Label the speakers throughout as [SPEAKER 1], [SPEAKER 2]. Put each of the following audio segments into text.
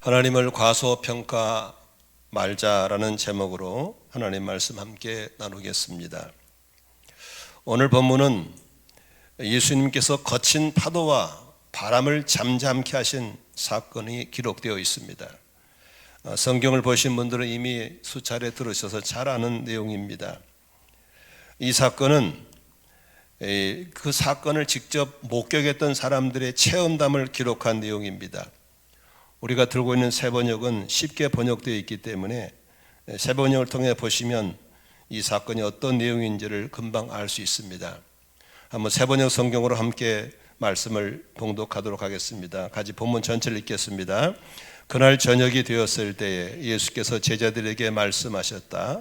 [SPEAKER 1] 하나님을 과소평가 말자라는 제목으로 하나님 말씀 함께 나누겠습니다. 오늘 본문은 예수님께서 거친 파도와 바람을 잠잠케 하신 사건이 기록되어 있습니다. 성경을 보신 분들은 이미 수차례 들으셔서 잘 아는 내용입니다. 이 사건은 그 사건을 직접 목격했던 사람들의 체험담을 기록한 내용입니다. 우리가 들고 있는 새번역은 쉽게 번역되어 있기 때문에 새번역을 통해 보시면 이 사건이 어떤 내용인지를 금방 알 수 있습니다. 한번 새번역 성경으로 함께 말씀을 봉독하도록 하겠습니다. 같이 본문 전체를 읽겠습니다. 그날 저녁이 되었을 때에 예수께서 제자들에게 말씀하셨다.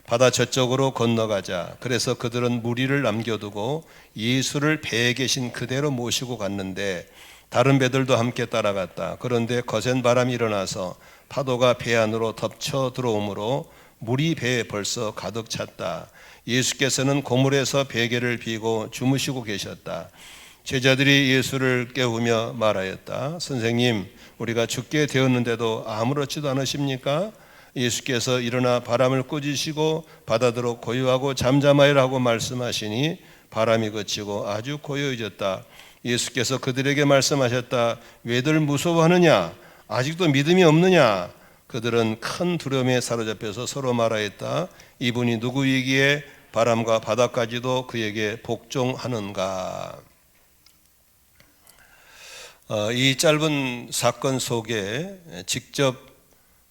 [SPEAKER 1] 바다 저쪽으로 건너가자. 그래서 그들은 무리를 남겨두고 예수를 배에 계신 그대로 모시고 갔는데 다른 배들도 함께 따라갔다. 그런데 거센 바람이 일어나서 파도가 배 안으로 덮쳐 들어오므로 물이 배에 벌써 가득 찼다. 예수께서는 고물에서 베개를 비고 주무시고 계셨다. 제자들이 예수를 깨우며 말하였다. 선생님, 우리가 죽게 되었는데도 아무렇지도 않으십니까? 예수께서 일어나 바람을 꾸짖으시고 바다더러 고요하고 잠잠하여라고 말씀하시니 바람이 그치고 아주 고요해졌다. 예수께서 그들에게 말씀하셨다. 왜들 무서워하느냐? 아직도 믿음이 없느냐? 그들은 큰 두려움에 사로잡혀서 서로 말하였다. 이분이 누구이기에 바람과 바다까지도 그에게 복종하는가? 이 짧은 사건 속에 직접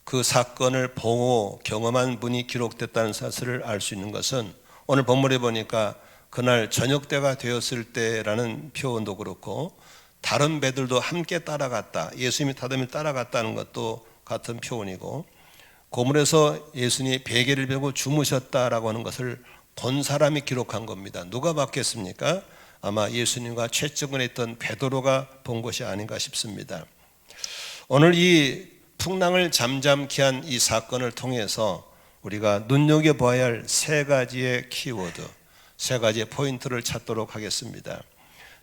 [SPEAKER 1] 그 사건을 보고 경험한 분이 기록됐다는 사실을 알 수 있는 것은 오늘 본문에 보니까 그날 저녁 때가 되었을 때라는 표현도 그렇고 다른 배들도 함께 따라갔다. 예수님이 타더미 따라갔다는 것도 같은 표현이고 고물에서 예수님이 베개를 베고 주무셨다라고 하는 것을 본 사람이 기록한 겁니다. 누가 봤겠습니까? 아마 예수님과 최측근에 있던 베드로가 본 것이 아닌가 싶습니다. 오늘 이 풍랑을 잠잠케 한 이 사건을 통해서 우리가 눈여겨봐야 할 세 가지의 키워드, 세 가지의 포인트를 찾도록 하겠습니다.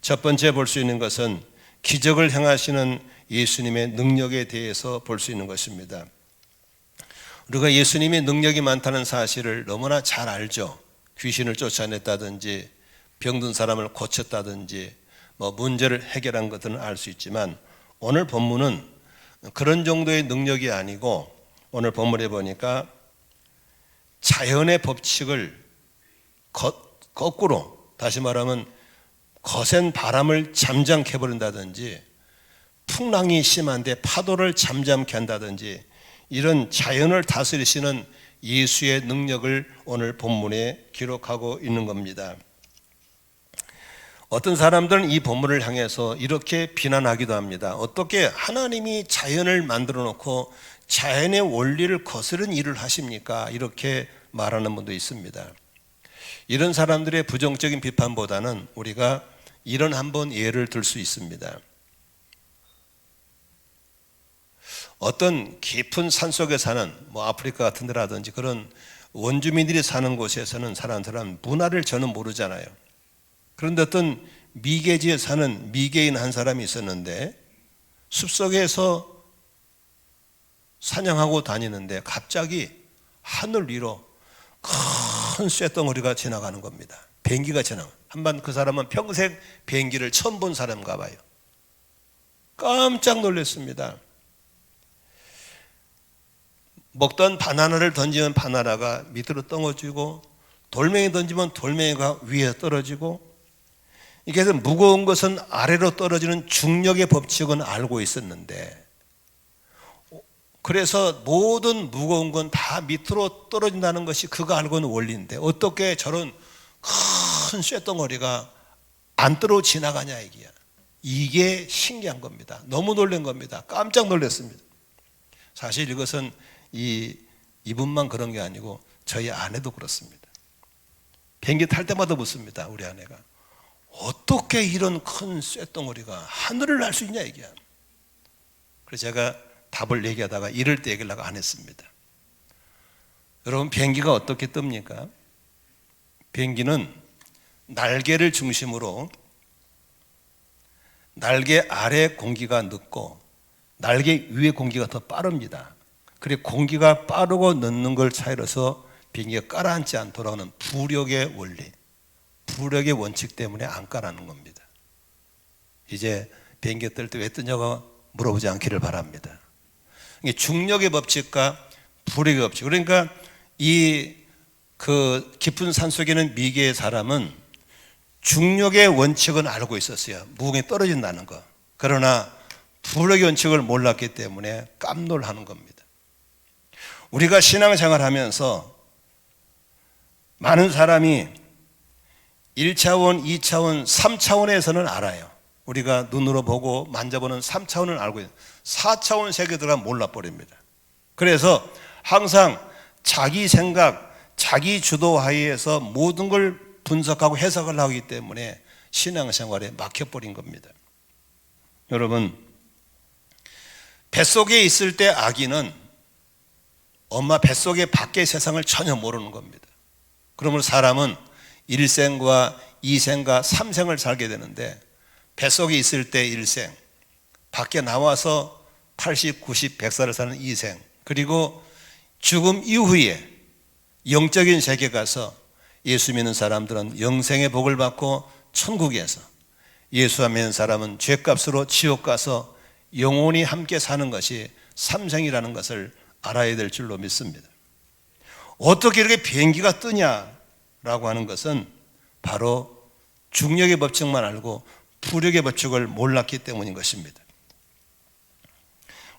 [SPEAKER 1] 첫 번째 볼 수 있는 것은 기적을 행하시는 예수님의 능력에 대해서 볼 수 있는 것입니다. 우리가 예수님의 능력이 많다는 사실을 너무나 잘 알죠. 귀신을 쫓아냈다든지 병든 사람을 고쳤다든지 문제를 해결한 것들은 알 수 있지만 오늘 본문은 그런 정도의 능력이 아니고 오늘 본문에 보니까 자연의 법칙을 거꾸로, 다시 말하면 거센 바람을 잠잠케 해버린다든지 풍랑이 심한데 파도를 잠잠케 한다든지 이런 자연을 다스리시는 예수의 능력을 오늘 본문에 기록하고 있는 겁니다. 어떤 사람들은 이 본문을 향해서 이렇게 비난하기도 합니다. 어떻게 하나님이 자연을 만들어 놓고 자연의 원리를 거스른 일을 하십니까? 이렇게 말하는 분도 있습니다. 이런 사람들의 부정적인 비판보다는 우리가 이런 한번 예를 들 수 있습니다. 어떤 깊은 산속에 사는 아프리카 같은 데라든지 그런 원주민들이 사는 곳에서는 사람들은 문화를 저는 모르잖아요. 그런데 어떤 미개지에 사는 미개인 한 사람이 있었는데 숲속에서 사냥하고 다니는데 갑자기 하늘 위로 큰 쇳덩어리가 지나가는 겁니다. 비행기가 한번 그 사람은 평생 비행기를 처음 본 사람인가 봐요. 깜짝 놀랐습니다. 먹던 바나나를 던지면 바나나가 밑으로 떨어지고 돌멩이 던지면 돌멩이가 위에 떨어지고 이게 무거운 것은 아래로 떨어지는 중력의 법칙은 알고 있었는데 그래서 모든 무거운 건 다 밑으로 떨어진다는 것이 그가 알고 있는 원리인데 어떻게 저런 큰 쇳덩어리가 안 떨어져 지나가냐 이게 신기한 겁니다. 너무 놀란 겁니다. 깜짝 놀랐습니다. 사실 이것은 이분만 그런 게 아니고 저희 아내도 그렇습니다. 비행기 탈 때마다 묻습니다. 우리 아내가 어떻게 이런 큰 쇳덩어리가 하늘을 날 수 있냐 그래서 제가 답을 얘기하다가 이럴 때 얘기하려고 안 했습니다. 여러분 비행기가 어떻게 뜹니까? 비행기는 날개를 중심으로 날개 아래 공기가 늦고 날개 위의 공기가 더 빠릅니다. 그리고 공기가 빠르고 늦는 걸 차이로서 비행기가 깔아앉지 않도록 하는 부력의 원리, 부력의 원칙 때문에 안 깔아놓는 겁니다. 이제 비행기 뜰 때 왜 뜨냐고 물어보지 않기를 바랍니다. 이게 중력의 법칙과 부력의 법칙. 그러니까 이 깊은 산속에는 미개의 사람은 중력의 원칙은 알고 있었어요. 무공이 떨어진다는 거. 그러나 부력의 원칙을 몰랐기 때문에 깜놀하는 겁니다. 우리가 신앙생활 하면서 많은 사람이 1차원, 2차원, 3차원에서는 알아요. 우리가 눈으로 보고 만져보는 3차원을 알고 있어요. 4차원 세계 들어가면 몰라버립니다. 그래서 항상 자기 생각, 자기 주도 하에서 모든 걸 분석하고 해석을 하기 때문에 신앙생활에 막혀버린 겁니다. 여러분, 뱃속에 있을 때 아기는 엄마 뱃속의 밖의 세상을 전혀 모르는 겁니다. 그러므로 사람은 1생과 2생과 3생을 살게 되는데 뱃속에 있을 때 1생, 밖에 나와서 80, 90, 100살을 사는 2생, 그리고 죽음 이후에 영적인 세계 가서 예수 믿는 사람들은 영생의 복을 받고 천국에서, 예수 안 믿는 사람은 죄값으로 지옥 가서 영원히 함께 사는 것이 3생이라는 것을 알아야 될 줄로 믿습니다. 어떻게 이렇게 비행기가 뜨냐라고 하는 것은 바로 중력의 법칙만 알고 부력의 법칙을 몰랐기 때문인 것입니다.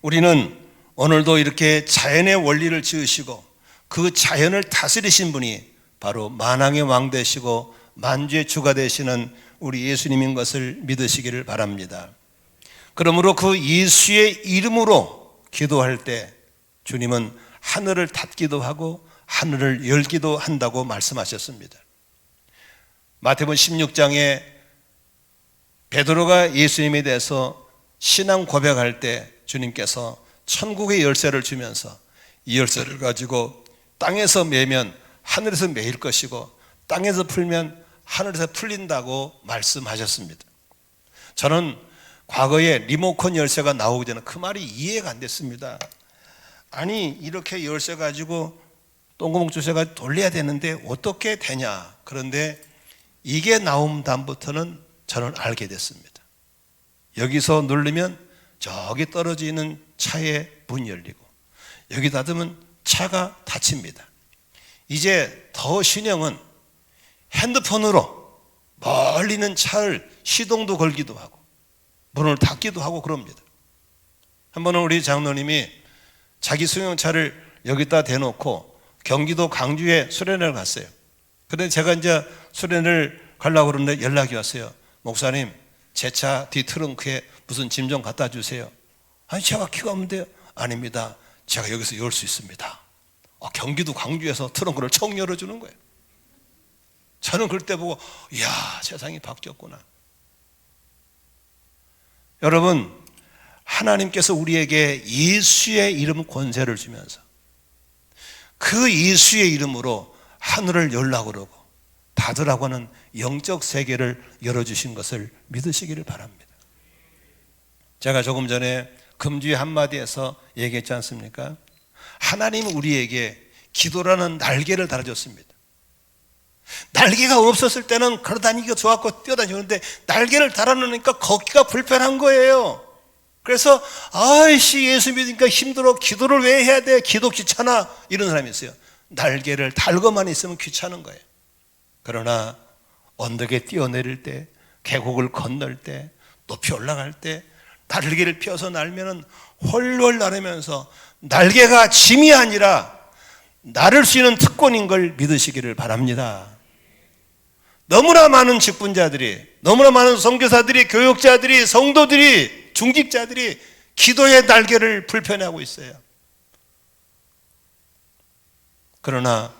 [SPEAKER 1] 우리는 오늘도 이렇게 자연의 원리를 지으시고 그 자연을 다스리신 분이 바로 만왕의 왕 되시고 만주의 주가 되시는 우리 예수님인 것을 믿으시기를 바랍니다. 그러므로 그 예수의 이름으로 기도할 때 주님은 하늘을 닫기도 하고 하늘을 열기도 한다고 말씀하셨습니다. 마태복음 16장에 베드로가 예수님에 대해서 신앙 고백할 때 주님께서 천국의 열쇠를 주면서 이 열쇠를 가지고 땅에서 매면 하늘에서 매일 것이고 땅에서 풀면 하늘에서 풀린다고 말씀하셨습니다. 저는 과거에 리모컨 열쇠가 나오기 전에 그 말이 이해가 안 됐습니다. 아니 이렇게 열쇠 가지고 똥구멍 주셔가 돌려야 되는데 어떻게 되냐. 그런데 이게 나온 다음부터는 저는 알게 됐습니다. 여기서 누르면 저기 떨어지는 차의 문이 열리고 여기 닫으면 차가 닫힙니다. 이제 더 신형은 핸드폰으로 멀리 있는 차를 시동도 걸기도 하고 문을 닫기도 하고 그럽니다. 한 번은 우리 장로님이 자기 승용차를 여기다 대놓고 경기도 강주에 수련회를 갔어요. 그런데 제가 이제 수련회를 가려고 그러는데 연락이 왔어요. 목사님, 제 차 뒤 트렁크에 무슨 짐 좀 갖다 주세요. 아니 제가 키가 없는데요. 아닙니다. 제가 여기서 열 수 있습니다. 경기도 광주에서 트렁크를 청 열어주는 거예요. 저는 그때 보고 이야 세상이 바뀌었구나. 여러분, 하나님께서 우리에게 예수의 이름 권세를 주면서 그 예수의 이름으로 하늘을 열라고 그러고 닫으라고 하는 영적 세계를 열어주신 것을 믿으시기를 바랍니다. 제가 조금 전에 금주의 한마디에서 얘기했지 않습니까? 하나님은 우리에게 기도라는 날개를 달아줬습니다. 날개가 없었을 때는 걸어다니기가 좋았고 뛰어다니는데 날개를 달아놓으니까 걷기가 불편한 거예요. 그래서 아이씨 예수 믿으니까 힘들어, 기도를 왜 해야 돼, 기도 귀찮아, 이런 사람이 있어요. 날개를 달고만 있으면 귀찮은 거예요. 그러나 언덕에 뛰어내릴 때, 계곡을 건널 때, 높이 올라갈 때 날개를 펴서 날면은 훨훨 나르면서 날개가 짐이 아니라 나를 수 있는 특권인 걸 믿으시기를 바랍니다. 너무나 많은 직분자들이, 너무나 많은 선교사들이, 교육자들이, 성도들이, 중직자들이 기도의 날개를 불편해하고 있어요. 그러나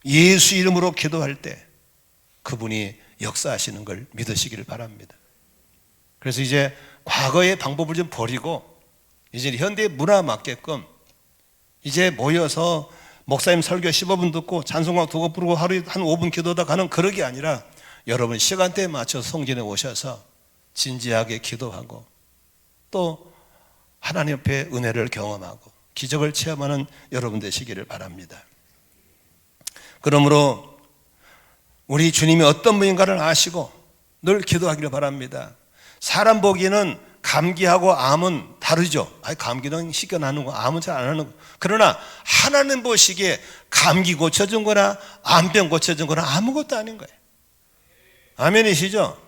[SPEAKER 1] 예수 이름으로 기도할 때 그분이 역사하시는 걸 믿으시기를 바랍니다. 그래서 이제 과거의 방법을 좀 버리고 이제 현대 문화에 맞게끔 이제 모여서 목사님 설교 15분 듣고 찬송가 2곡 부르고 하루에 한 5분 기도하다 가는 그런 게 아니라 여러분 시간대에 맞춰서 성전에 오셔서 진지하게 기도하고 또 하나님 옆에 은혜를 경험하고 기적을 체험하는 여러분 되시기를 바랍니다. 그러므로 우리 주님이 어떤 분인가를 아시고 늘 기도하기를 바랍니다. 사람 보기에는 감기하고 암은 다르죠. 감기는 쉽게 나는 거, 암은 잘 안 하는 거. 그러나 하나님 보시기에 감기 고쳐준 거나 암병 고쳐준 거나 아무것도 아닌 거예요. 아멘이시죠?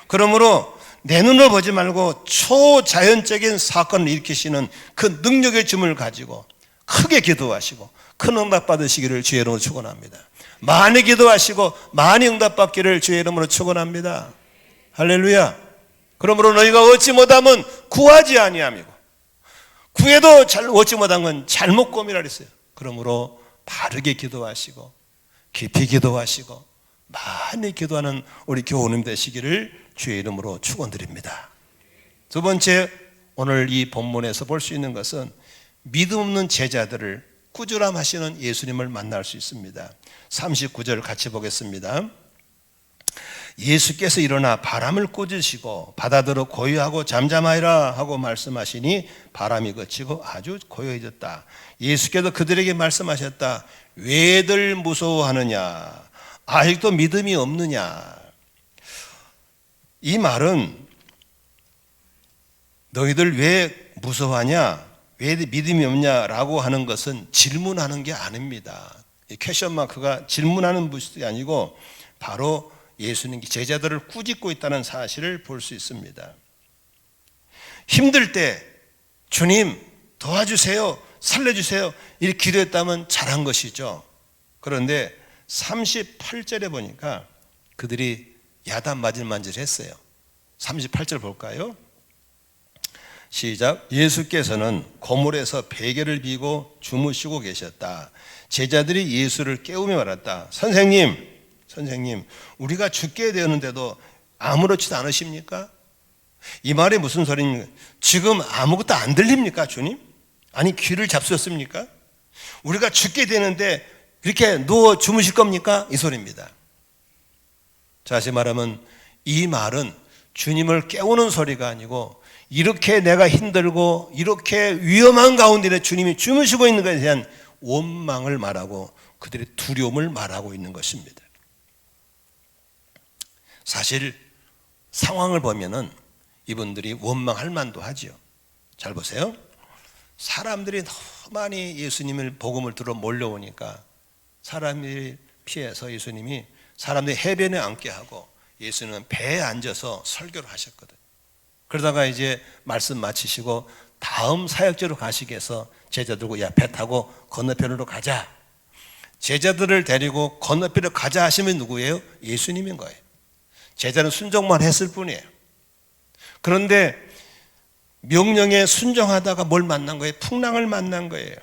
[SPEAKER 1] 그러므로 내 눈을 보지 말고 초자연적인 사건을 일으키시는 그 능력의 줌을 가지고 크게 기도하시고 큰 응답 받으시기를 주의 이름으로 축원합니다. 많이 기도하시고 많이 응답 받기를 주의 이름으로 축원합니다. 할렐루야. 그러므로 너희가 얻지 못하면 구하지 아니함이고 구해도 얻지 못한 건 잘못 고민하라 했어요. 그러므로 바르게 기도하시고 깊이 기도하시고 많이 기도하는 우리 교우님 되시기를 주의 이름으로 축원드립니다. 두 번째, 오늘 이 본문에서 볼 수 있는 것은 믿음 없는 제자들을 꾸준함하시는 예수님을 만날 수 있습니다. 39절 같이 보겠습니다. 예수께서 일어나 바람을 꾸짖으시고 바다들어 고요하고 잠잠하리라 하고 말씀하시니 바람이 그치고 아주 고요해졌다. 예수께서 그들에게 말씀하셨다. 왜들 무서워하느냐? 아직도 믿음이 없느냐? 이 말은 너희들 왜 무서워하냐? 왜 믿음이 없냐라고 하는 것은 질문하는 게 아닙니다. 퀘션 마크가 질문하는 것이 아니고 바로 예수님 제자들을 꾸짖고 있다는 사실을 볼 수 있습니다. 힘들 때 주님 도와주세요, 살려주세요 이렇게 기도했다면 잘한 것이죠. 그런데 38절에 보니까 그들이 야단맞을만질 했어요. 38절 볼까요? 시작. 예수께서는 고물에서 베개를 비고 주무시고 계셨다. 제자들이 예수를 깨우며 말했다. 선생님, 우리가 죽게 되었는데도 아무렇지도 않으십니까? 이 말이 무슨 소리입니까? 지금 아무것도 안 들립니까, 주님? 아니, 귀를 잡수셨습니까? 우리가 죽게 되는데 그렇게 누워 주무실 겁니까? 이 소리입니다. 다시 말하면 이 말은 주님을 깨우는 소리가 아니고 이렇게 내가 힘들고 이렇게 위험한 가운데 주님이 주무시고 있는 것에 대한 원망을 말하고 그들의 두려움을 말하고 있는 것입니다. 사실 상황을 보면은 이분들이 원망할 만도 하죠. 잘 보세요. 사람들이 너무 많이 예수님을 복음을 들어 몰려오니까 사람들이 피해서 예수님이 사람들이 해변에 앉게 하고 예수님은 배에 앉아서 설교를 하셨거든요. 그러다가 이제 말씀 마치시고 다음 사역지로 가시기 위해서 제자들과 야, 배 타고 건너편으로 가자. 제자들을 데리고 건너편으로 가자 하시면 누구예요? 예수님인 거예요. 제자는 순종만 했을 뿐이에요. 그런데 명령에 순종하다가 뭘 만난 거예요? 풍랑을 만난 거예요.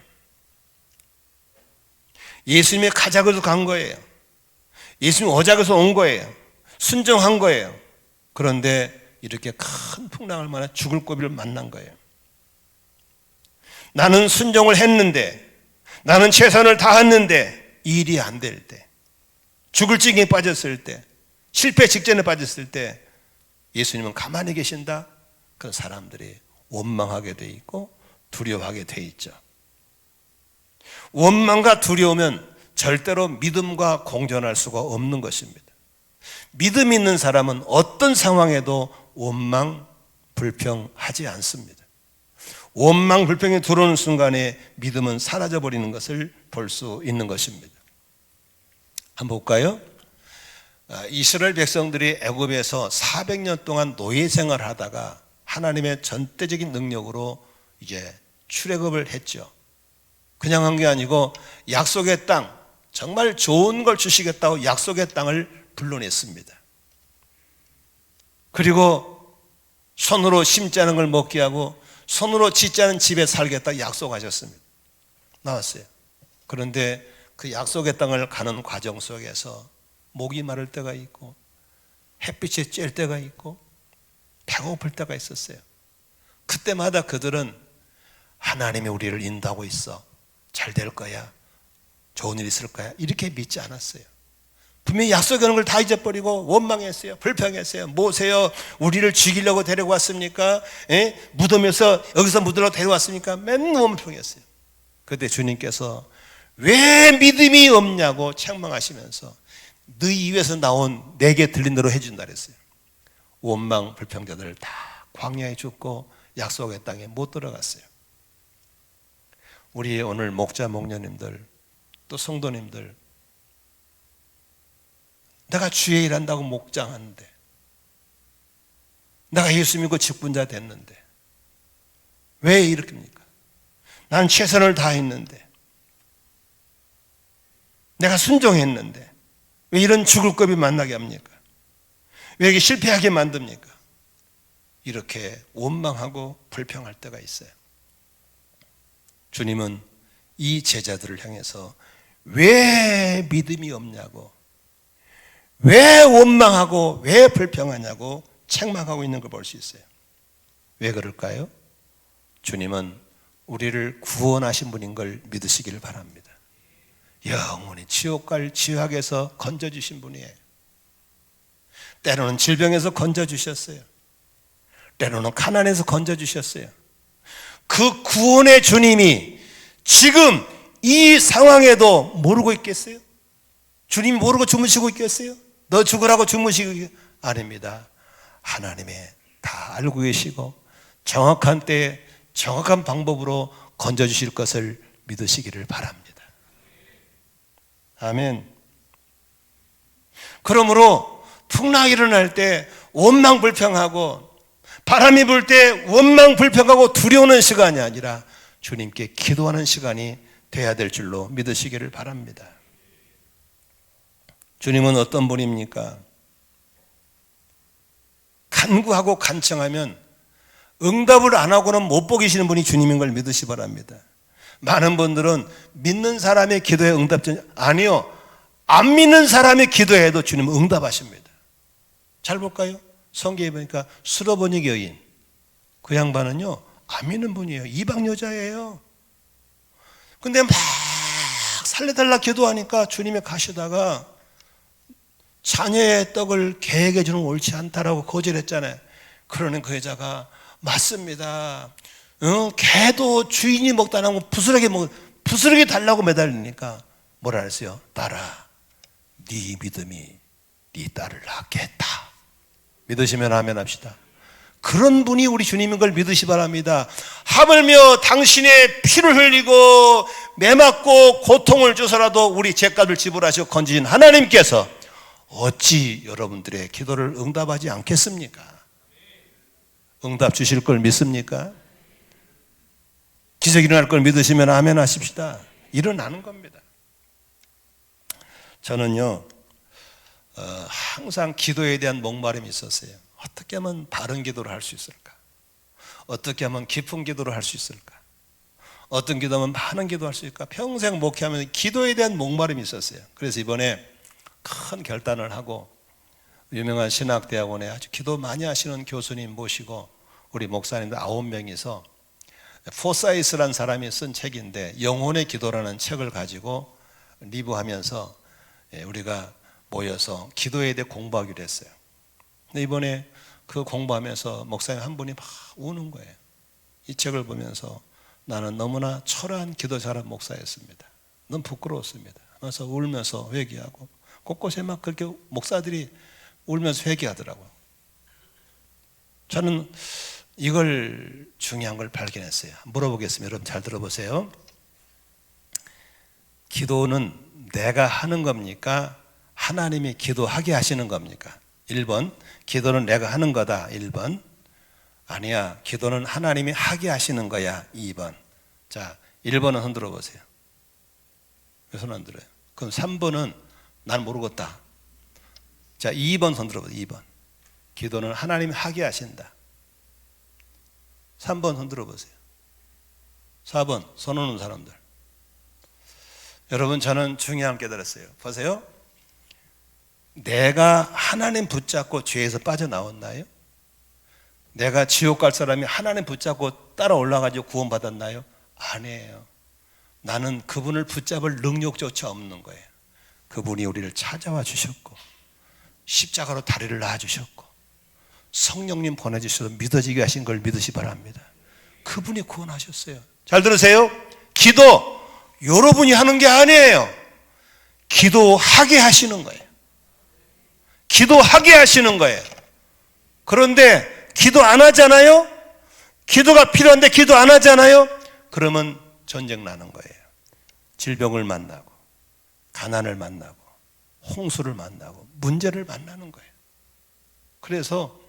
[SPEAKER 1] 예수님의 가자고서 간 거예요. 예수님 오자고서 온 거예요. 순종한 거예요. 그런데 이렇게 큰 풍랑을 만나 죽을 고비를 만난 거예요. 나는 순종을 했는데, 나는 최선을 다했는데 일이 안 될 때, 죽을 징에 빠졌을 때, 실패 직전에 빠졌을 때 예수님은 가만히 계신다? 그 사람들이 원망하게 돼 있고 두려워하게 돼 있죠. 원망과 두려우면 절대로 믿음과 공존할 수가 없는 것입니다. 믿음 있는 사람은 어떤 상황에도 원망, 불평하지 않습니다. 원망, 불평이 들어오는 순간에 믿음은 사라져버리는 것을 볼 수 있는 것입니다. 한번 볼까요? 이스라엘 백성들이 애굽에서 400년 동안 노예 생활을 하다가 하나님의 전대적인 능력으로 이제 출애굽을 했죠. 그냥 한 게 아니고 약속의 땅, 정말 좋은 걸 주시겠다고 약속의 땅을 불러냈습니다. 그리고 손으로 심지 않은 걸 먹게 하고 손으로 짓지 않은 집에 살겠다고 약속하셨습니다. 나왔어요. 그런데 그 약속의 땅을 가는 과정 속에서 목이 마를 때가 있고 햇빛이 쬐일 때가 있고 배고플 때가 있었어요. 그때마다 그들은 하나님이 우리를 인도하고 있어. 잘 될 거야. 좋은 일 있을 거야. 이렇게 믿지 않았어요. 분명히 약속하는 걸 다 잊어버리고 원망했어요. 불평했어요. 뭐세요? 우리를 죽이려고 데려왔습니까? 무덤에서 여기서 묻으려고 데려왔습니까? 맨날 원망했어요. 그때 주님께서 왜 믿음이 없냐고 책망하시면서 너희 입에서 나온 내게 들린 대로 해준다 그랬어요. 원망 불평자들 다 광야에 죽고 약속의 땅에 못 들어갔어요. 우리 오늘 목자 목녀님들 또 성도님들, 내가 주의 일한다고 목장하는데, 내가 예수 믿고 직분자 됐는데 왜 이렇게입니까? 난 최선을 다했는데, 내가 순종했는데 왜 이런 죽을 겁이 만나게 합니까? 왜 이렇게 실패하게 만듭니까? 이렇게 원망하고 불평할 때가 있어요. 주님은 이 제자들을 향해서 왜 믿음이 없냐고, 왜 원망하고 왜 불평하냐고 책망하고 있는 걸 볼 수 있어요. 왜 그럴까요? 주님은 우리를 구원하신 분인 걸 믿으시기를 바랍니다. 영원히 지옥 갈 지옥에서 건져주신 분이에요. 때로는 질병에서 건져주셨어요. 때로는 가난에서 건져주셨어요. 그 구원의 주님이 지금 이 상황에도 모르고 있겠어요? 주님이 모르고 주무시고 있겠어요? 너 죽으라고 주무시고 아닙니다. 하나님이 다 알고 계시고 정확한 때에 정확한 방법으로 건져주실 것을 믿으시기를 바랍니다. 아멘. 그러므로 풍랑이 일어날 때 원망 불평하고 바람이 불 때 원망 불평하고 두려워하는 시간이 아니라 주님께 기도하는 시간이 돼야 될 줄로 믿으시기를 바랍니다. 주님은 어떤 분입니까? 간구하고 간청하면 응답을 안 하고는 못 보기시는 분이 주님인 걸 믿으시 바랍니다. 많은 분들은 믿는 사람의 기도에 응답하지 아니요, 안 믿는 사람의 기도에도 주님은 응답하십니다. 잘 볼까요? 성경에 보니까 수로보니 여인, 그 양반은요 안 믿는 분이에요. 이방 여자예요. 근데 막 살려달라 기도하니까 주님이 가시다가 자녀의 떡을 개에게 주는 옳지 않다라고 거절했잖아요. 그러는 그 여자가 맞습니다. 개도 주인이 먹다 나면 부스러기 달라고 매달리니까 뭐라 했어요? 딸아, 네 믿음이 네 딸을 낳게 했다. 믿으시면 아멘 합시다. 그런 분이 우리 주님인 걸 믿으시 바랍니다. 하물며 당신의 피를 흘리고 매맞고 고통을 주서라도 우리 죄값을 지불하시고 건지신 하나님께서 어찌 여러분들의 기도를 응답하지 않겠습니까? 응답 주실 걸 믿습니까? 기적이 일어날 걸 믿으시면 아멘 하십시다. 일어나는 겁니다. 저는요 항상 기도에 대한 목마름이 있었어요. 어떻게 하면 바른 기도를 할 수 있을까? 어떻게 하면 깊은 기도를 할 수 있을까? 어떤 기도하면 많은 기도할 수 있을까? 평생 목회하면 기도에 대한 목마름이 있었어요. 그래서 이번에 큰 결단을 하고 유명한 신학대학원에 아주 기도 많이 하시는 교수님 모시고 우리 목사님들 9명이서 포사이스라는 사람이 쓴 책인데 영혼의 기도라는 책을 가지고 리뷰하면서 우리가 모여서 기도에 대해 공부하기로 했어요. 근데 이번에 그 공부하면서 목사님 한 분이 막 우는 거예요. 이 책을 보면서 나는 너무나 초라한 기도 잘한 목사였습니다. 너무 부끄러웠습니다. 그래서 울면서 회개하고 곳곳에 막 그렇게 목사들이 울면서 회개하더라고요. 저는 이걸 중요한 걸 발견했어요. 물어보겠습니다. 여러분 잘 들어보세요. 기도는 내가 하는 겁니까? 하나님이 기도하게 하시는 겁니까? 1번, 기도는 내가 하는 거다. 1번, 아니야, 기도는 하나님이 하게 하시는 거야. 2번. 자, 1번은 흔들어 보세요. 왜 손 안 들어요? 그럼 3번은 난 모르겠다. 자, 2번 손 들어보세요. 2번. 기도는 하나님이 하게 하신다. 3번 손 들어보세요. 4번 손 오는 사람들. 여러분 저는 중요한 걸 깨달았어요. 보세요. 내가 하나님 붙잡고 죄에서 빠져나왔나요? 내가 지옥 갈 사람이 하나님 붙잡고 따라 올라가지고 구원받았나요? 아니에요. 나는 그분을 붙잡을 능력조차 없는 거예요. 그분이 우리를 찾아와 주셨고 십자가로 다리를 놔주셨고 성령님 보내주셔서 믿어지게 하신 걸 믿으시 바랍니다. 그분이 구원하셨어요. 잘 들으세요. 기도 여러분이 하는 게 아니에요. 기도하게 하시는 거예요. 기도하게 하시는 거예요. 그런데 기도 안 하잖아요. 기도가 필요한데 기도 안 하잖아요. 그러면 전쟁 나는 거예요. 질병을 만나고 가난을 만나고 홍수를 만나고 문제를 만나는 거예요. 그래서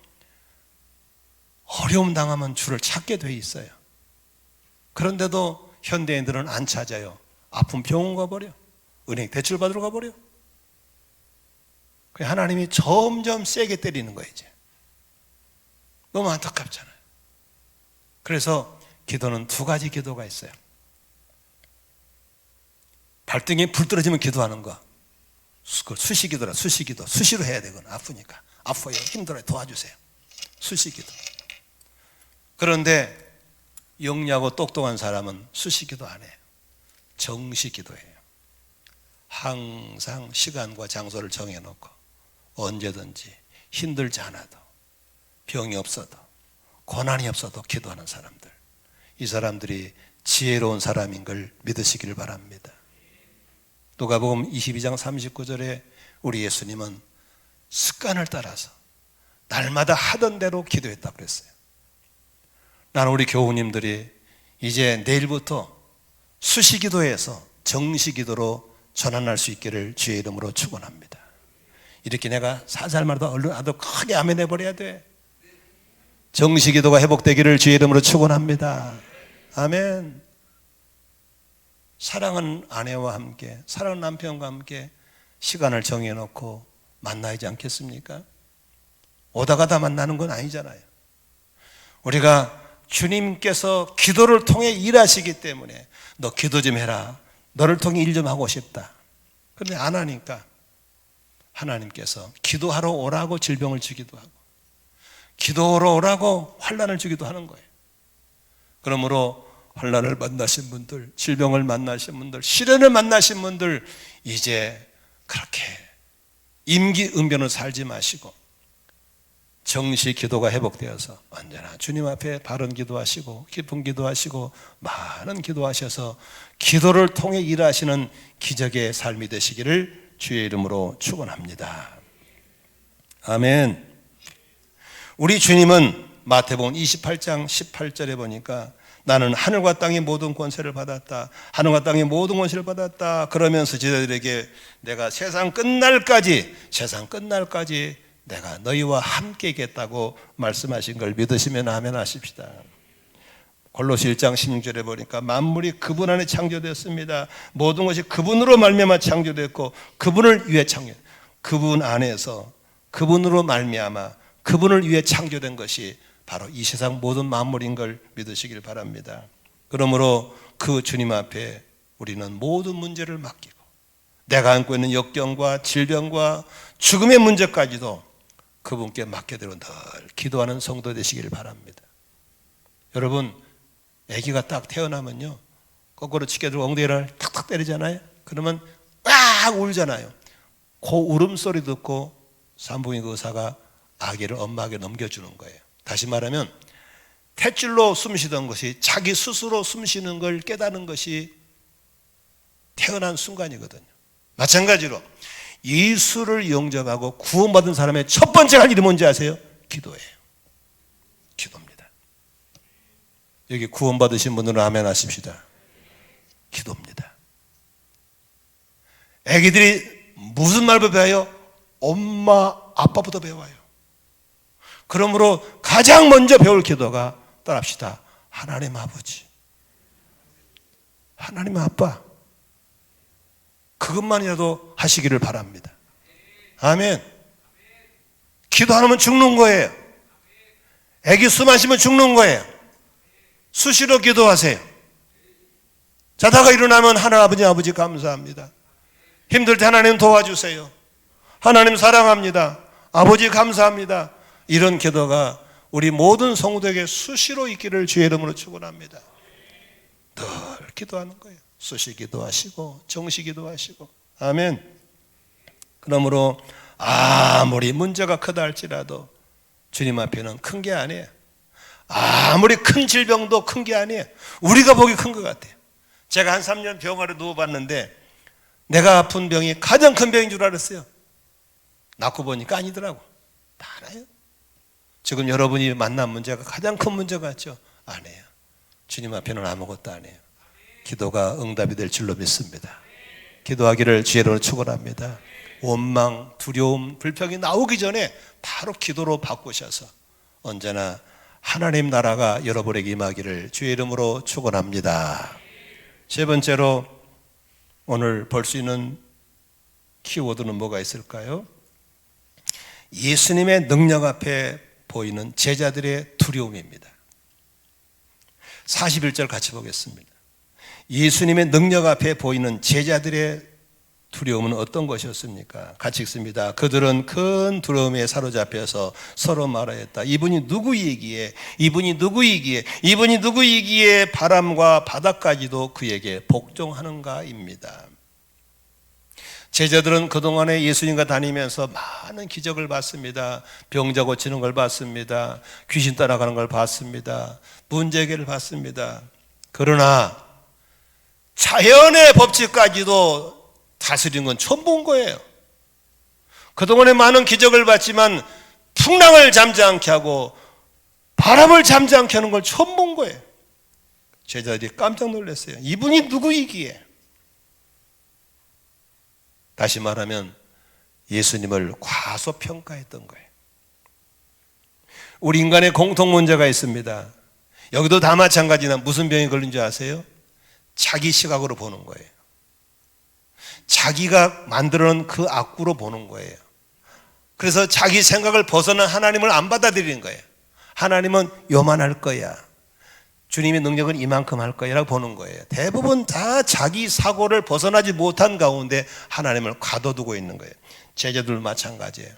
[SPEAKER 1] 어려움 당하면 주를 찾게 돼 있어요. 그런데도 현대인들은 안 찾아요. 아픈 병원 가버려. 은행 대출 받으러 가버려. 하나님이 점점 세게 때리는 거예요. 이제 너무 안타깝잖아요. 그래서 기도는 두 가지 기도가 있어요. 발등에 불 떨어지면 기도하는 거. 수시기도라. 수시기도. 수시로 해야 되거든. 아프니까. 아파요. 힘들어요. 도와주세요. 수시기도. 그런데 영리하고 똑똑한 사람은 수시기도 안 해요. 정시기도예요. 항상 시간과 장소를 정해놓고 언제든지 힘들지 않아도 병이 없어도 고난이 없어도 기도하는 사람들, 이 사람들이 지혜로운 사람인 걸 믿으시기를 바랍니다. 누가복음 22장 39절에 우리 예수님은 습관을 따라서 날마다 하던 대로 기도했다고 그랬어요. 나는 우리 교우님들이 이제 내일부터 수시기도에서 정시기도로 전환할 수 있기를 주의 이름으로 축원합니다. 이렇게 내가 살살 말도 얼른 아도 크게 아멘 해버려야 돼. 정시기도가 회복되기를 주의 이름으로 축원합니다. 아멘. 사랑하는 아내와 함께, 사랑하는 남편과 함께 시간을 정해놓고 만나야지 않겠습니까? 오다 가다 만나는 건 아니잖아요. 우리가 주님께서 기도를 통해 일하시기 때문에 너 기도 좀 해라, 너를 통해 일 좀 하고 싶다. 그런데 안 하니까 하나님께서 기도하러 오라고 질병을 주기도 하고 기도하러 오라고 환난을 주기도 하는 거예요. 그러므로 환난을 만나신 분들, 질병을 만나신 분들, 시련을 만나신 분들, 이제 그렇게 임기응변을 살지 마시고 정시 기도가 회복되어서 언제나 주님 앞에 바른 기도하시고 깊은 기도하시고 많은 기도하셔서 기도를 통해 일하시는 기적의 삶이 되시기를 주의 이름으로 축원합니다. 아멘. 우리 주님은 마태복음 28장 18절에 보니까 나는 하늘과 땅의 모든 권세를 받았다. 하늘과 땅의 모든 권세를 받았다. 그러면서 저희들에게 내가 세상 끝날까지 내가 너희와 함께 있겠다고 말씀하신 걸 믿으시면 아멘 하십시다. 골로새 1장 16절에 보니까 만물이 그분 안에 창조됐습니다. 모든 것이 그분으로 말미암아 창조됐고 그분을 위해 그분 안에서 그분으로 말미암아 그분을 위해 창조된 것이 바로 이 세상 모든 만물인 걸 믿으시길 바랍니다. 그러므로 그 주님 앞에 우리는 모든 문제를 맡기고 내가 안고 있는 역경과 질병과 죽음의 문제까지도 그분께 맡겨드리고 늘 기도하는 성도 되시길 바랍니다. 여러분, 아기가 딱 태어나면요 거꾸로 치켜들고 엉덩이를 탁탁 때리잖아요. 그러면 막 울잖아요. 그 울음소리 듣고 산부인과 의사가 아기를 엄마에게 넘겨주는 거예요. 다시 말하면 탯줄로 숨쉬던 것이 자기 스스로 숨쉬는 걸 깨닫는 것이 태어난 순간이거든요. 마찬가지로 예수를 영접하고 구원받은 사람의 첫 번째 할 일이 뭔지 아세요? 기도예요. 기도입니다. 여기 구원받으신 분들은 아멘 하십시다. 기도입니다. 애기들이 무슨 말부터 배워요? 엄마, 아빠부터 배워요. 그러므로 가장 먼저 배울 기도가 따라합시다. 하나님 아버지, 하나님 아빠, 그것만이라도 하시기를 바랍니다. 아멘. 기도 안 하면 죽는 거예요. 애기 숨 안 쉬면 죽는 거예요. 수시로 기도하세요. 자다가 일어나면 하나님 아버지 감사합니다. 힘들 때 하나님 도와주세요. 하나님 사랑합니다. 아버지 감사합니다. 이런 기도가 우리 모든 성도에게 수시로 있기를 주의 이름으로 축원합니다. 늘 기도하는 거예요. 수시 기도하시고 정시 기도하시고. 아멘. 그러므로 아무리 문제가 크다 할지라도 주님 앞에는 큰 게 아니에요. 아무리 큰 질병도 큰 게 아니에요. 우리가 보기 큰 것 같아요. 제가 한 3년 병원에 누워봤는데 내가 아픈 병이 가장 큰 병인 줄 알았어요. 낳고 보니까 아니더라고. 많아요. 지금 여러분이 만난 문제가 가장 큰 문제 같죠? 아니에요. 주님 앞에는 아무것도 아니에요. 기도가 응답이 될 줄로 믿습니다. 기도하기를 주의로 축원합니다. 원망, 두려움, 불평이 나오기 전에 바로 기도로 바꾸셔서 언제나 하나님 나라가 여러분에게 임하기를 주의 이름으로 축원합니다. 세 번째로 오늘 볼 수 있는 키워드는 뭐가 있을까요? 예수님의 능력 앞에 보이는 제자들의 두려움입니다. 41절 같이 보겠습니다. 예수님의 능력 앞에 보이는 제자들의 두려움은 어떤 것이었습니까? 같이 읽습니다. 그들은 큰 두려움에 사로잡혀서 서로 말하였다. 이분이 누구이기에, 이분이 누구이기에, 이분이 누구이기에 바람과 바다까지도 그에게 복종하는가입니다. 제자들은 그동안에 예수님과 다니면서 많은 기적을 봤습니다. 병자 고치는 걸 봤습니다. 귀신 따라가는 걸 봤습니다. 문제 해결을 봤습니다. 그러나 자연의 법칙까지도 다스리는 건 처음 본 거예요. 그동안에 많은 기적을 봤지만 풍랑을 잠잠케 하고 바람을 잠잠케 하는 걸 처음 본 거예요. 제자들이 깜짝 놀랐어요. 이분이 누구이기에? 다시 말하면 예수님을 과소평가했던 거예요. 우리 인간의 공통 문제가 있습니다. 여기도 다 마찬가지나 무슨 병이 걸린 줄 아세요? 자기 시각으로 보는 거예요. 자기가 만들어놓은 그 악구로 보는 거예요. 그래서 자기 생각을 벗어난 하나님을 안 받아들이는 거예요. 하나님은 요만할 거야. 주님의 능력은 이만큼 할 거야 라고 보는 거예요. 대부분 다 자기 사고를 벗어나지 못한 가운데 하나님을 가둬두고 있는 거예요. 제자들 마찬가지예요.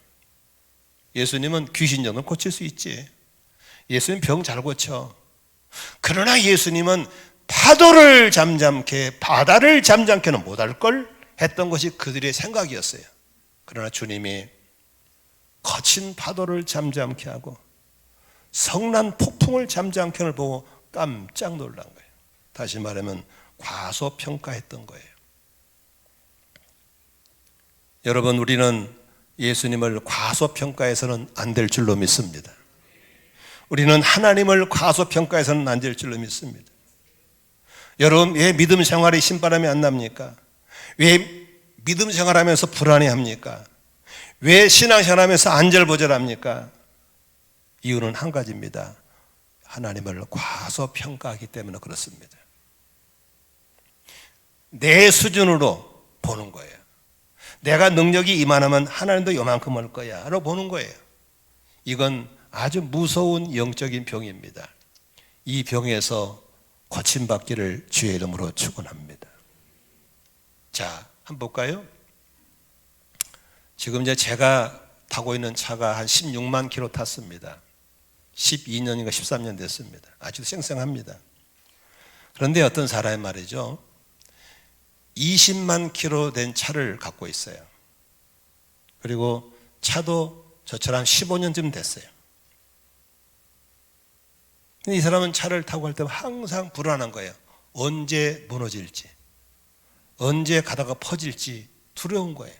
[SPEAKER 1] 예수님은 귀신 정도 고칠 수 있지. 예수님 병 잘 고쳐. 그러나 예수님은 파도를 잠잠케 바다를 잠잠케는 못할 걸 했던 것이 그들의 생각이었어요. 그러나 주님이 거친 파도를 잠잠케 하고 성난 폭풍을 잠잠케 하는 걸 보고 깜짝 놀란 거예요. 다시 말하면 과소평가했던 거예요. 여러분, 우리는 예수님을 과소평가해서는 안 될 줄로 믿습니다. 우리는 하나님을 과소평가해서는 안 될 줄로 믿습니다. 여러분, 왜 믿음 생활에 신바람이 안 납니까? 왜 믿음 생활하면서 불안해합니까? 왜 신앙생활하면서 안절부절합니까? 이유는 한 가지입니다. 하나님을 과소평가하기 때문에 그렇습니다. 내 수준으로 보는 거예요. 내가 능력이 이만하면 하나님도 요만큼 할 거야 라고 보는 거예요. 이건 아주 무서운 영적인 병입니다. 이 병에서 고침받기를 주의 이름으로 축원합니다. 자, 한번 볼까요? 지금 이제 제가 타고 있는 차가 한 16만 킬로 탔습니다. 12년인가 13년 됐습니다. 아직도 쌩쌩합니다. 그런데 어떤 사람이 말이죠, 20만 킬로 된 차를 갖고 있어요. 그리고 차도 저처럼 15년쯤 됐어요. 근데 이 사람은 차를 타고 갈 때 항상 불안한 거예요. 언제 무너질지, 언제 가다가 퍼질지 두려운 거예요.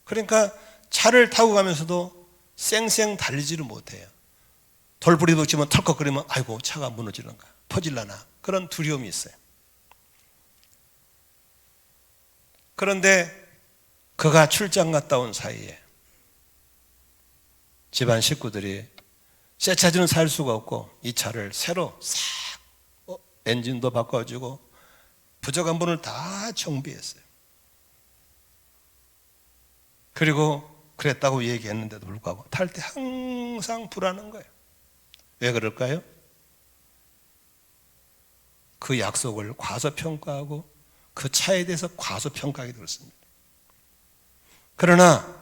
[SPEAKER 1] 그러니까 차를 타고 가면서도 쌩쌩 달리지를 못해요. 돌부리 붙이면 털컥거리면 아이고 차가 무너지는가, 퍼질라나, 그런 두려움이 있어요. 그런데 그가 출장 갔다 온 사이에 집안 식구들이 새 차주는 살 수가 없고 이 차를 새로 싹 엔진도 바꿔주고 부족한 부분을 다 정비했어요. 그리고 그랬다고 얘기했는데도 불구하고 탈 때 항상 불안한 거예요. 왜 그럴까요? 그 약속을 과소평가하고 그 차에 대해서 과소평가하게 되었습니다. 그러나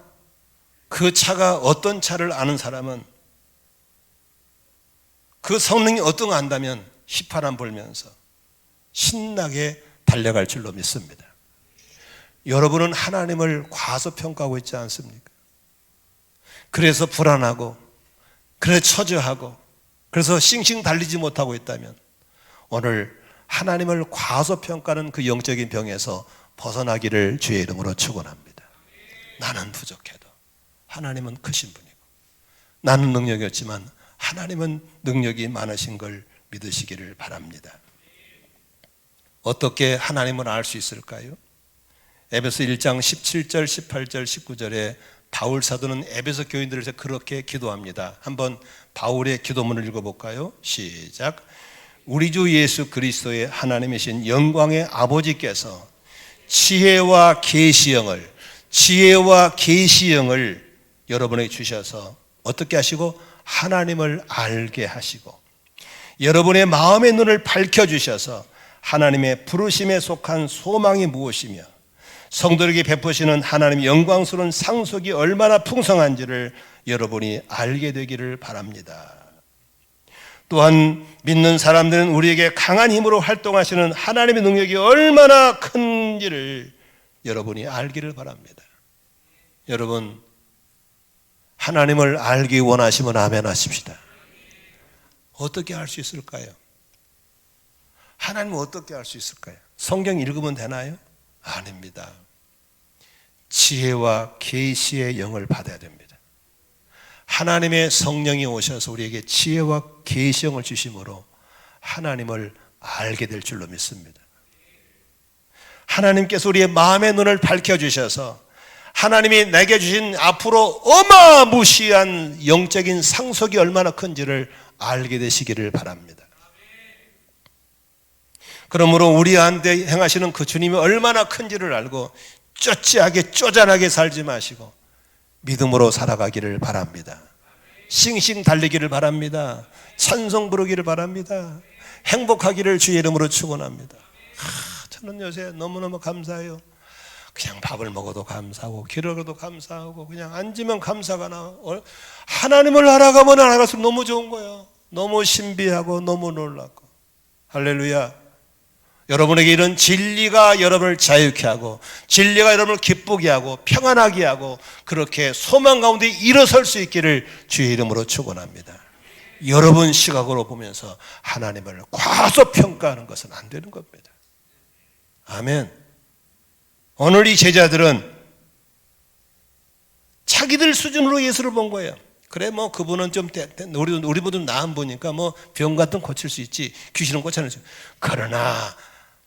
[SPEAKER 1] 그 차가 어떤 차를 아는 사람은 그 성능이 어떤 거 안다면 휘파람 불면서 신나게 달려갈 줄로 믿습니다. 여러분은 하나님을 과소평가하고 있지 않습니까? 그래서 불안하고, 그래서 처져하고, 그래서 싱싱 달리지 못하고 있다면 오늘 하나님을 과소평가하는 그 영적인 병에서 벗어나기를 주의 이름으로 축원합니다. 나는 부족해도 하나님은 크신 분이고, 나는 능력이 없지만 하나님은 능력이 많으신 걸 믿으시기를 바랍니다. 어떻게 하나님을 알 수 있을까요? 에베소 1장 17절, 18절, 19절에 바울 사도는 에베소 교인들에서 그렇게 기도합니다. 한번 바울의 기도문을 읽어볼까요? 시작. 우리 주 예수 그리스도의 하나님이신 영광의 아버지께서 지혜와 계시형을 여러분에게 주셔서 어떻게 하시고 하나님을 알게 하시고 여러분의 마음의 눈을 밝혀주셔서 하나님의 부르심에 속한 소망이 무엇이며 성도에게 베푸시는 하나님의 영광스러운 상속이 얼마나 풍성한지를 여러분이 알게 되기를 바랍니다. 또한 믿는 사람들은 우리에게 강한 힘으로 활동하시는 하나님의 능력이 얼마나 큰지를 여러분이 알기를 바랍니다. 여러분, 하나님을 알기 원하시면 아멘 하십시다. 어떻게 알 수 있을까요? 하나님을 어떻게 알 수 있을까요? 성경 읽으면 되나요? 아닙니다. 지혜와 계시의 영을 받아야 됩니다. 하나님의 성령이 오셔서 우리에게 지혜와 계시 영을 주심으로 하나님을 알게 될 줄로 믿습니다. 하나님께서 우리의 마음의 눈을 밝혀주셔서 하나님이 내게 주신 앞으로 어마무시한 영적인 상속이 얼마나 큰지를 알게 되시기를 바랍니다. 그러므로 우리한테 행하시는 그 주님이 얼마나 큰지를 알고 쩌찌하게 쪼잔하게 살지 마시고 믿음으로 살아가기를 바랍니다. 싱싱 달리기를 바랍니다. 찬송 부르기를 바랍니다. 행복하기를 주의 이름으로 축원합니다. 저는 요새 너무너무 감사해요. 그냥 밥을 먹어도 감사하고 길을 걸어도 감사하고 그냥 앉으면 감사가 나. 하나님을 알아가면 알아갈수록 너무 좋은 거예요. 너무 신비하고 너무 놀랍고. 할렐루야. 여러분에게 이런 진리가 여러분을 자유케 하고 진리가 여러분을 기쁘게 하고 평안하게 하고 그렇게 소망 가운데 일어설 수 있기를 주의 이름으로 축원합니다. 여러분 시각으로 보면서 하나님을 과소평가하는 것은 안 되는 겁니다. 아멘. 오늘 이 제자들은 자기들 수준으로 예수를 본 거예요. 그래 뭐 그분은 좀 우리보다 나은 분이니까 뭐 병 같은 고칠 수 있지 귀신은 고치는 수. 그러나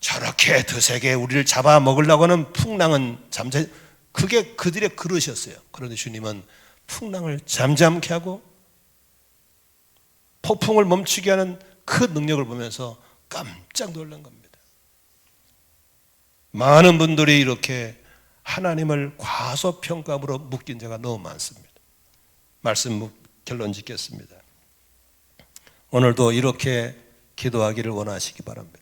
[SPEAKER 1] 저렇게 드세게 우리를 잡아먹으려고 하는 풍랑은 그게 그들의 그릇이었어요. 그런데 주님은 풍랑을 잠잠케 하고 폭풍을 멈추게 하는 그 능력을 보면서 깜짝 놀란 겁니다. 많은 분들이 이렇게 하나님을 과소평가함으로 묶인 자가 너무 많습니다. 말씀 결론 짓겠습니다. 오늘도 이렇게 기도하기를 원하시기 바랍니다.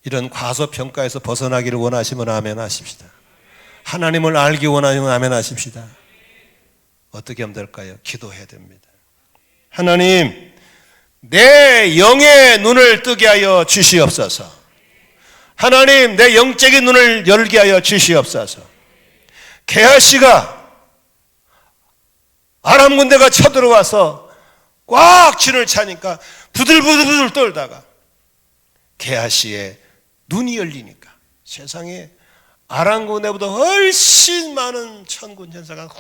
[SPEAKER 1] 이런 과소평가에서 벗어나기를 원하시면 아멘 하십시다. 하나님을 알기 원하시면 아멘 하십시다. 어떻게 하면 될까요? 기도해야 됩니다. 하나님, 내 영의 눈을 뜨게 하여 주시옵소서. 하나님, 내 영적인 눈을 열게 하여 주시옵소서. 게하시가 아람 군대가 쳐들어와서 꽉 진을 차니까 부들부들 떨다가 게하시의 눈이 열리니까 세상에 아람 군대보다 훨씬 많은 천군 천사가 확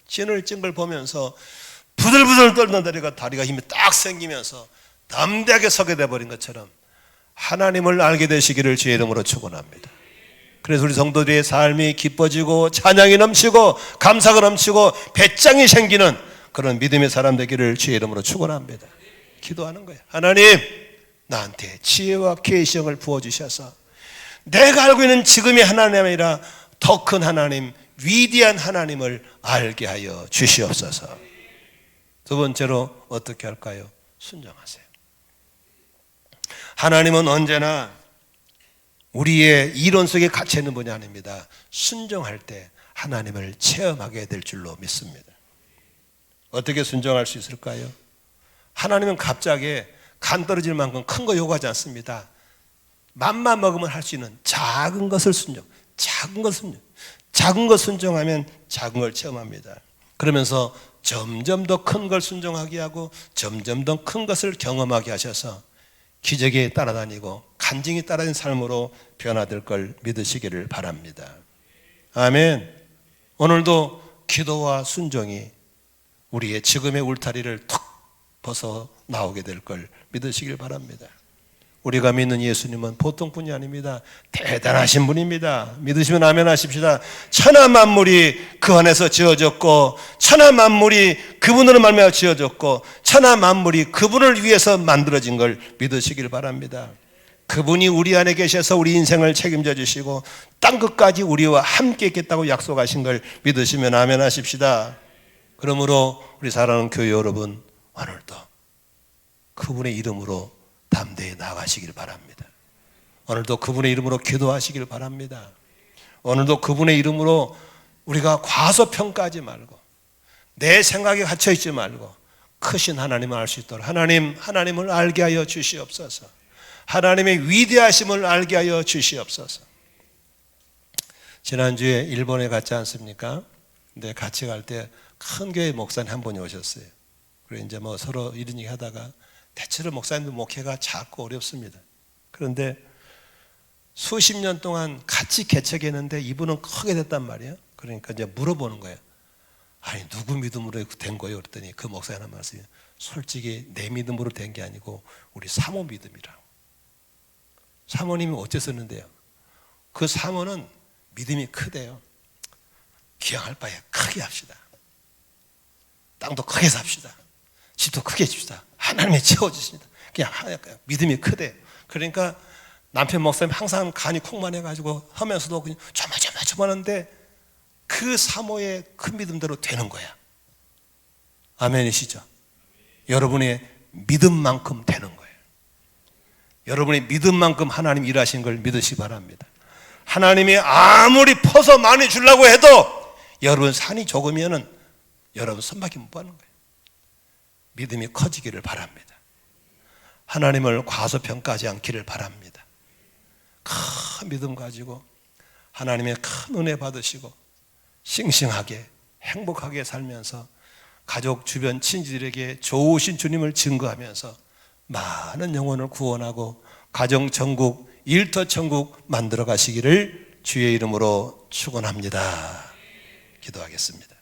[SPEAKER 1] 진을 찐 걸 보면서 부들부들 떨던 다리가 힘이 딱 생기면서 담대하게 서게 돼버린 것처럼 하나님을 알게 되시기를 주의 이름으로 축원합니다. 그래서 우리 성도들의 삶이 기뻐지고 찬양이 넘치고 감사가 넘치고 배짱이 생기는 그런 믿음의 사람 되기를 주의 이름으로 축원합니다. 기도하는 거예요. 하나님, 나한테 지혜와 계시형을 부어주셔서 내가 알고 있는 지금의 하나님이 아니라 더 큰 하나님, 위대한 하나님을 알게 하여 주시옵소서. 두 번째로 어떻게 할까요? 순종하세요. 하나님은 언제나 우리의 이론 속에 갇혀 있는 분이 아닙니다. 순종할 때 하나님을 체험하게 될 줄로 믿습니다. 어떻게 순종할 수 있을까요? 하나님은 갑자기 간 떨어질 만큼 큰 거 요구하지 않습니다. 맘만 먹으면 할 수 있는 작은 것을 순종, 작은 것 순종하면 작은 걸 체험합니다. 그러면서 점점 더 큰 걸 순종하게 하고 점점 더 큰 것을 경험하게 하셔서 기적에 따라다니고 간증이 따라다니는 삶으로 변화될 걸 믿으시기를 바랍니다. 아멘. 오늘도 기도와 순종이 우리의 지금의 울타리를 툭 벗어 나오게 될 걸 믿으시길 바랍니다. 우리가 믿는 예수님은 보통 분이 아닙니다. 대단하신 분입니다. 믿으시면 아멘 하십시다. 천하 만물이 그 안에서 지어졌고 천하 만물이 그분으로 말미암아 지어졌고 천하 만물이 그분을 위해서 만들어진 걸 믿으시길 바랍니다. 그분이 우리 안에 계셔서 우리 인생을 책임져 주시고 땅끝까지 우리와 함께 있겠다고 약속하신 걸 믿으시면 아멘 하십시다. 그러므로 우리 사랑하는 교회 여러분, 오늘도 그분의 이름으로 담대히 나가시길 바랍니다. 오늘도 그분의 이름으로 기도하시길 바랍니다. 오늘도 그분의 이름으로 우리가 과소평가하지 말고 내 생각에 갇혀있지 말고 크신 하나님을 알 수 있도록 하나님을 알게 하여 주시옵소서. 하나님의 위대하심을 알게 하여 주시옵소서. 지난주에 일본에 갔지 않습니까? 근데 같이 갈 때 큰 교회 목사님 한 분이 오셨어요. 그래 이제 뭐 서로 이런 얘기 하다가 대체로 목사님들 목회가 작고 어렵습니다. 그런데 수십 년 동안 같이 개척했는데 이분은 크게 됐단 말이에요. 그러니까 이제 물어보는 거예요. 아니 누구 믿음으로 된 거예요? 그랬더니 그 목사님 하는 말씀이 솔직히 내 믿음으로 된 게 아니고 우리 사모 믿음이라고. 사모님이 어째서는데요? 그 사모는 믿음이 크대요. 기왕할 바에 크게 합시다. 땅도 크게 삽시다. 집도 크게 집시다. 하나님이 채워주십니다. 그냥 믿음이 크대요. 그러니까 남편 목사님 항상 간이 콩만해가지고 하면서도 그냥 조마조마하는데 그 사모의 큰 믿음대로 되는 거야. 아멘이시죠? 여러분의 믿음만큼 되는 거예요. 여러분의 믿음만큼 하나님 일하신 걸 믿으시기 바랍니다. 하나님이 아무리 퍼서 많이 주려고 해도 여러분 산이 적으면은 여러분 손밖에 못 받는 거예요. 믿음이 커지기를 바랍니다. 하나님을 과소평가하지 않기를 바랍니다. 큰 믿음 가지고 하나님의 큰 은혜 받으시고 싱싱하게 행복하게 살면서 가족 주변 친지들에게 좋으신 주님을 증거하면서 많은 영혼을 구원하고 가정 천국, 일터 천국 만들어 가시기를 주의 이름으로 축원합니다. 기도하겠습니다.